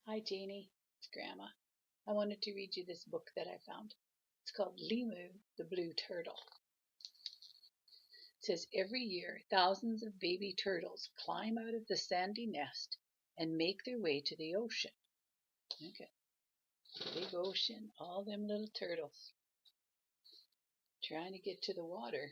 Hi, Janie. It's Grandma. I wanted to read you this book that I found. It's called Limu, the Blue Turtle. It says every year, thousands of baby turtles climb out of the sandy nest and make their way to the ocean. Okay, big ocean, all them little turtles trying to get to the water.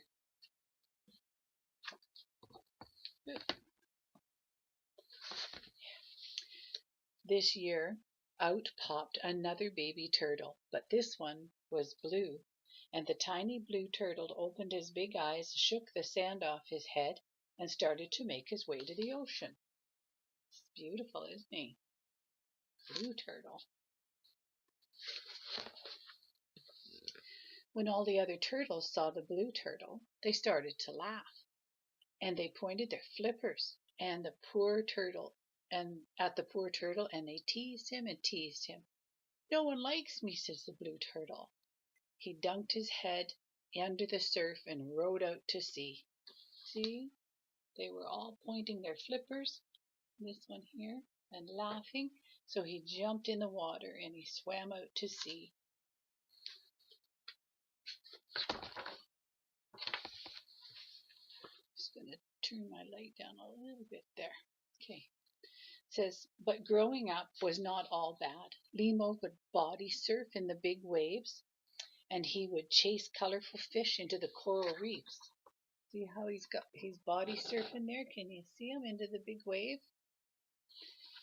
This year, out popped another baby turtle, but this one was blue, and the tiny blue turtle opened his big eyes, shook the sand off his head, and started to make his way to the ocean. It's beautiful, isn't he? Blue turtle. When all the other turtles saw the blue turtle, they started to laugh, and they pointed their flippers and the poor turtle and at the poor turtle, and they teased him and teased him. "No one likes me," says the blue turtle. He dunked his head under the surf and rowed out to sea. See, they were all pointing their flippers, this one here, and laughing. So he jumped in the water and he swam out to sea. Just going to turn my light down a little bit there. Okay. It says, but growing up was not all bad. Limu would body surf in the big waves, and he would chase colorful fish into the coral reefs. See how he's body surfing there? Can you see him into the big wave?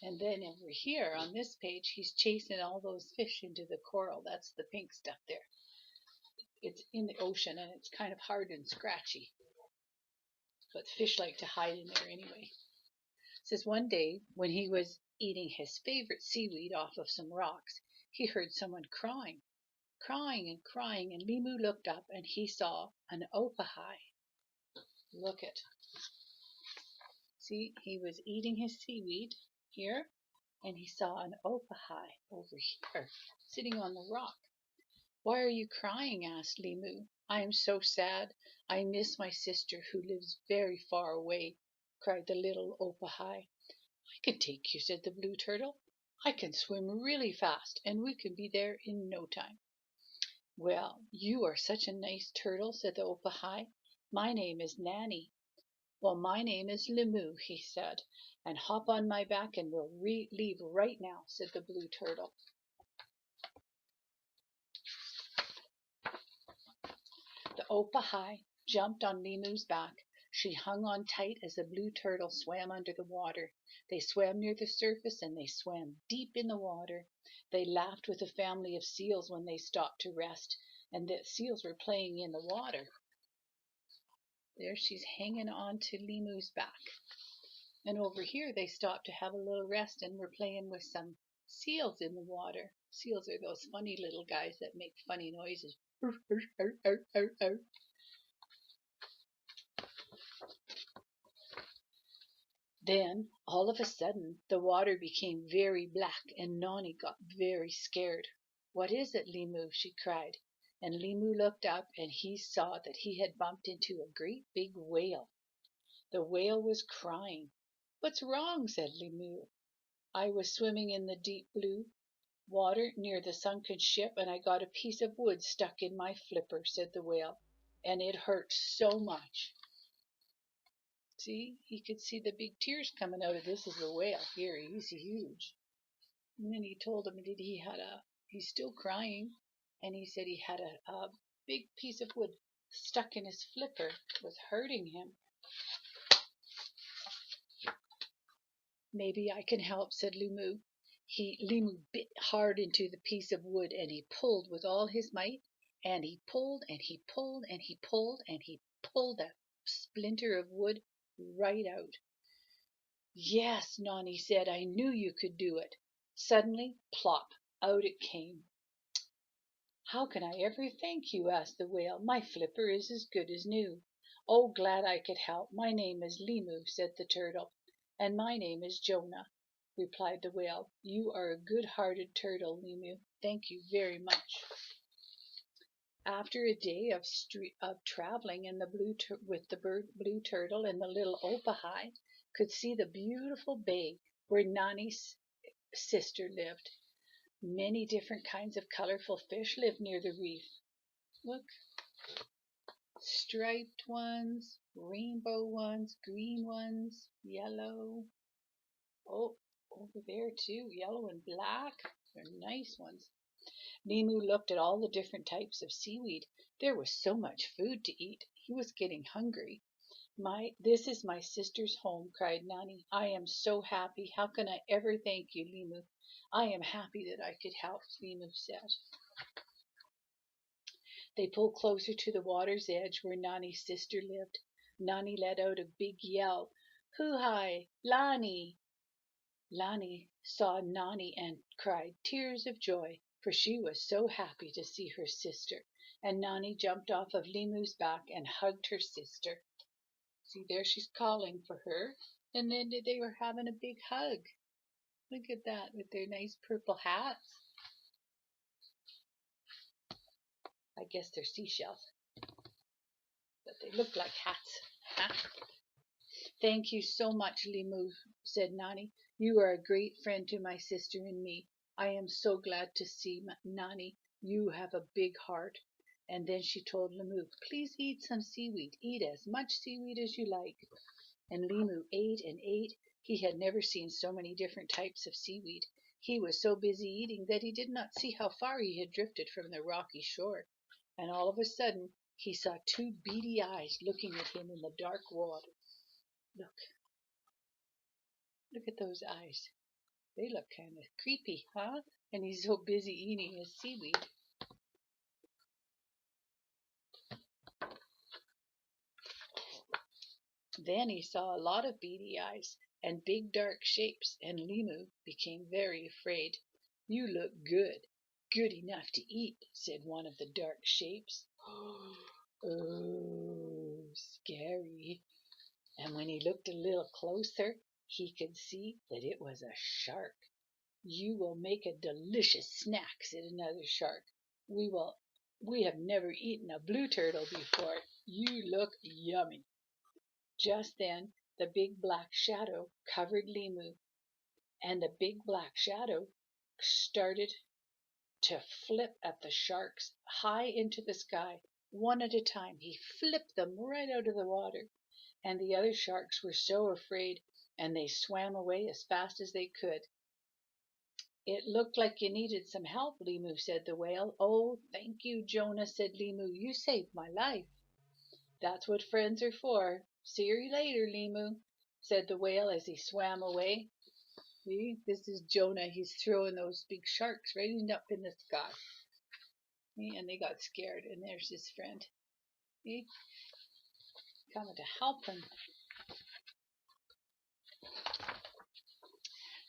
And then over here on this page, he's chasing all those fish into the coral. That's the pink stuff there. It's in the ocean and it's kind of hard and scratchy. But fish like to hide in there anyway. It says one day when he was eating his favorite seaweed off of some rocks, he heard someone crying and crying, and Limu looked up and he saw an opahi. Look it. See, he was eating his seaweed here, and he saw an opahi over here, sitting on the rock. "Why are you crying?" asked Limu. "I am so sad. I miss my sister who lives very far away," cried the little opahi. "I can take you," said the blue turtle. "I can swim really fast, and we can be there in no time." "Well, you are such a nice turtle," said the opahi. "My name is Nanny." "Well, my name is Limu," he said, "and hop on my back and we'll leave right now," said the blue turtle. The opahi jumped on Limu's back. She hung on tight as the blue turtle swam under the water. They swam near the surface and they swam deep in the water. They laughed with a family of seals when they stopped to rest, and the seals were playing in the water. There she's hanging on to Limu's back. And over here they stopped to have a little rest and were playing with some seals in the water. Seals are those funny little guys that make funny noises. Then, all of a sudden, the water became very black and Nani got very scared. "What is it, Limu?" she cried. And Limu looked up and he saw that he had bumped into a great big whale. The whale was crying. "What's wrong?" said Limu. "I was swimming in the deep blue water near the sunken ship, and I got a piece of wood stuck in my flipper," said the whale, "and it hurt so much." See, he could see the big tears coming out of this is the whale here. He's huge. And then he told him that he's still crying, and he said he had a big piece of wood stuck in his flipper. It was hurting him. "Maybe I can help," said Limu. Limu bit hard into the piece of wood, and he pulled with all his might, and he pulled and he pulled and he pulled and he pulled that splinter of wood right out. "Yes," Nani said, "I knew you could do it." Suddenly, plop, out it came. "How can I ever thank you?" asked the whale. "My flipper is as good as new." "Oh, glad I could help. My name is Limu," said the turtle. "And my name is Jonah," replied the whale. "You are a good-hearted turtle, Limu. Thank you very much." After a day of traveling, and with the blue turtle and the little opahi could see the beautiful bay where Nani sister lived. Many different kinds of colorful fish lived near the reef. Look, striped ones, rainbow ones, green ones, yellow. Oh, over there too, yellow and black. They're nice ones. Limu looked at all the different types of seaweed. There was so much food to eat. He was getting hungry. This is my sister's home, cried Nani. I am so happy. How can I ever thank you, Limu? I am happy that I could help, Limu said. They pulled closer to the water's edge where Nani's sister lived. Nani let out a big yell. Hoo-hi, Lani! Lani saw Nani and cried tears of joy, for she was so happy to see her sister. And Nani jumped off of Limu's back and hugged her sister. See, there she's calling for her. And then they were having a big hug. Look at that with their nice purple hats. I guess they're seashells, but they look like hats. Huh? Thank you so much, Limu, said Nani. You are a great friend to my sister and me. I am so glad to see Nani. You have a big heart. And then she told Limu, please eat some seaweed. Eat as much seaweed as you like. And Limu ate and ate. He had never seen so many different types of seaweed. He was so busy eating that he did not see how far he had drifted from the rocky shore. And all of a sudden, he saw two beady eyes looking at him in the dark water. Look at those eyes. They look kind of creepy, huh? And he's so busy eating his seaweed. Then he saw a lot of beady eyes and big dark shapes, and Limu became very afraid. You look good, good enough to eat, said one of the dark shapes. Oh, scary. And when he looked a little closer, he could see that it was a shark. You will make a delicious snack, said another shark. We have never eaten a blue turtle before. You look yummy. Just then, the big black shadow covered Limu, and the big black shadow started to flip at the sharks high into the sky. One at a time, he flipped them right out of the water. And the other sharks were so afraid, and they swam away as fast as they could. It looked like you needed some help, Limu, said the whale. Oh, thank you, Jonah, said Limu. You saved my life. That's what friends are for. See you later, Limu, said the whale as he swam away. See, this is Jonah. He's throwing those big sharks right up in the sky. See, and they got scared, and there's his friend. See, coming to help him.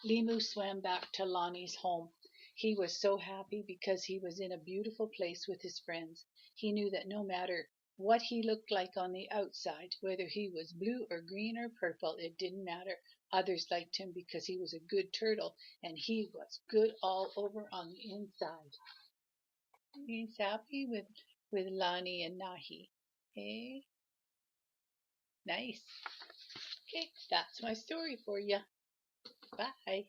Limu swam back to Lani's home. He was so happy because he was in a beautiful place with his friends. He knew that no matter what he looked like on the outside, whether he was blue or green or purple, it didn't matter. Others liked him because he was a good turtle, and he was good all over on the inside. He's happy with Lani and Nahi. Hey, nice. Okay, that's my story for you. Bye.